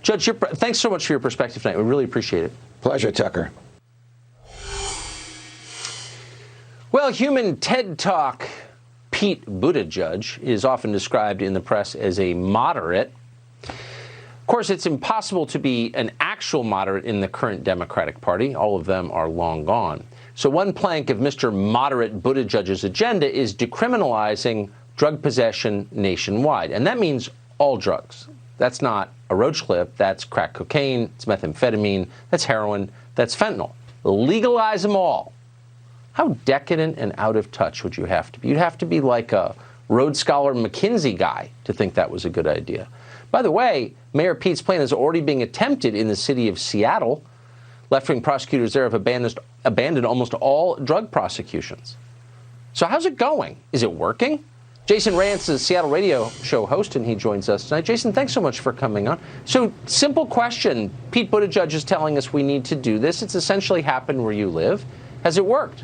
Judge, thanks so much for your perspective tonight. We really appreciate it. Pleasure, Tucker. Well, human TED Talk Pete Buttigieg is often described in the press as a moderate. Of course, it's impossible to be an actual moderate in the current Democratic Party. All of them are long gone. So one plank of Mr. Moderate Buttigieg's agenda is decriminalizing drug possession nationwide. And that means all drugs. That's not a roach clip. That's crack cocaine. It's methamphetamine. That's heroin. That's fentanyl. Legalize them all. How decadent and out of touch would you have to be? You'd have to be like a Rhodes Scholar McKinsey guy to think that was a good idea. By the way, Mayor Pete's plan is already being attempted in the city of Seattle. Left-wing prosecutors there have abandoned almost all drug prosecutions. So how's it going? Is it working? Jason Rantz is a Seattle radio show host, and he joins us tonight. Jason, thanks so much for coming on. So, simple question. Pete Buttigieg is telling us we need to do this. It's essentially happened where you live. Has it worked?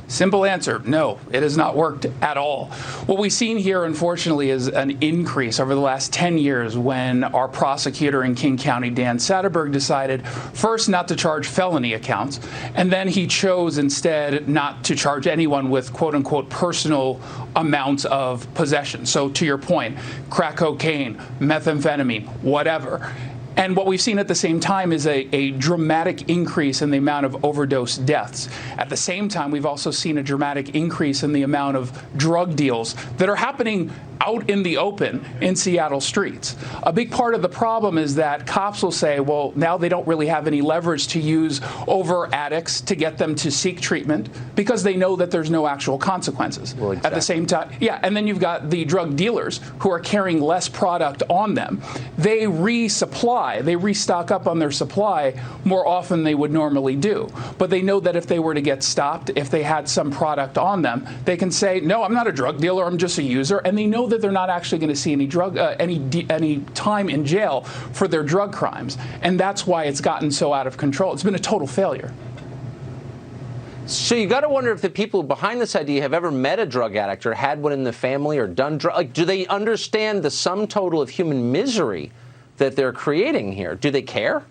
Simple answer, no, it has not worked at all. What we've seen here, unfortunately, is an increase over the last 10 years when our prosecutor in King County, Dan Satterberg, decided first not to charge felony accounts, and then he chose instead not to charge anyone with quote-unquote personal amounts of possession. So to your point, crack cocaine, methamphetamine, whatever. And what we've seen at the same time is a dramatic increase in the amount of overdose deaths. At the same time, we've also seen a dramatic increase in the amount of drug deals that are happening out in the open in Seattle streets. A big part of the problem is that cops will say, well, now they don't really have any leverage to use over addicts to get them to seek treatment because they know that there's no actual consequences. Well, exactly. At the same time, yeah, and then you've got the drug dealers who are carrying less product on them. They resupply, they restock up on their supply more often than they would normally do. But they know that if they were to get stopped, if they had some product on them, they can say, no, I'm not a drug dealer, I'm just a user, and they know that they're not actually going to see any time in jail for their drug crimes, and that's why it's gotten so out of control. It's been a total failure. So you got to wonder if the people behind this idea have ever met a drug addict or had one in the family or done drug. Like, do they understand the sum total of human misery that they're creating here? Do they care?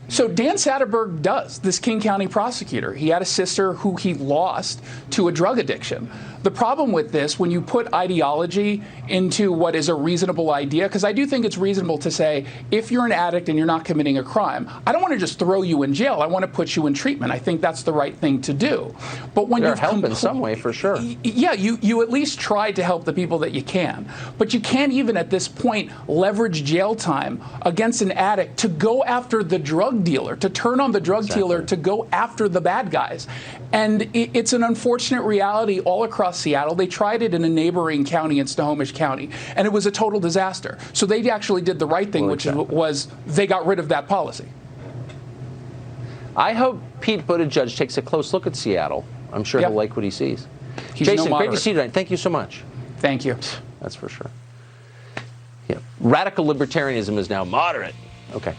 So Dan Satterberg does, this King County prosecutor. He had a sister who he lost to a drug addiction. The problem with this, when you put ideology into what is a reasonable idea, because I do think it's reasonable to say, if you're an addict and you're not committing a crime, I don't want to just throw you in jail. I want to put you in treatment. I think that's the right thing to do. But when you help in some way, for sure. Yeah, you at least try to help the people that you can. But you can't even at this point leverage jail time against an addict to go after the drug dealer, to turn on the drug dealer, to go after the bad guys. And it's an unfortunate reality all across Seattle. They tried it in a neighboring county in Snohomish County, and it was a total disaster. So they actually did the right thing, which was they got rid of that policy. I hope Pete Buttigieg takes a close look at Seattle. I'm sure he'll like what he sees. Jason, great to see you tonight. Thank you so much. Thank you. That's for sure. Yeah. Radical libertarianism is now moderate. Okay.